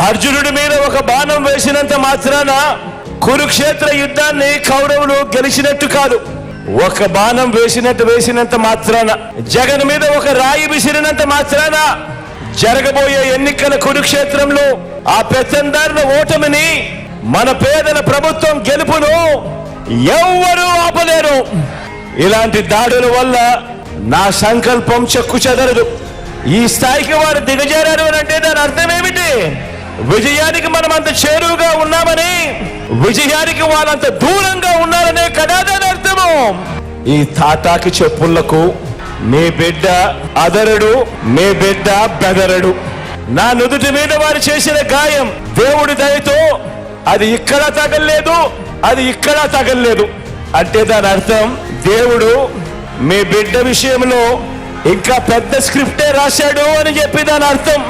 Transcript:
అర్జునుడి మీద ఒక బాణం వేసినంత మాత్రాన కురుక్షేత్ర యుద్ధాన్ని కౌరవులు గెలిచినట్టు కాదు. ఒక బాణం వేసినంత మాత్రాన, జగన్ మీద ఒక రాయి విసిరినంత మాత్రాన జరగబోయే ఎన్నికల కురుక్షేత్రంలో ఆ పెత్తందారుల ఓటమిని, మన పేదల ప్రభుత్వం గెలుపును ఎవ్వరూ ఆపలేరు. ఇలాంటి దాడుల వల్ల నా సంకల్పం చెక్కు చెదరదు. ఈ స్థాయికి వారు దిగజారారు అని అంటే దాని అర్థం ఏమిటి? విజయానికి మనం అంత చేరువుగా ఉన్నామని, విజయానికి వాళ్ళంత దూరంగా ఉన్నారనే కదా దాని అర్థము. ఈ తాటాకి చెప్పులకు నీ బిడ్డ అదరడు, నీ బిడ్డ బెదరడు. నా నుదుటి మీద వారు చేసిన గాయం దేవుడి దయతో అది ఇక్కడ తగల్లేదు, అది ఇక్కడ తగల్లేదు అంటే దాని అర్థం దేవుడు మీ బిడ్డ విషయంలో ఇంకా పెద్ద స్క్రిప్టే రాశాడు అని చెప్పి దాని అర్థం.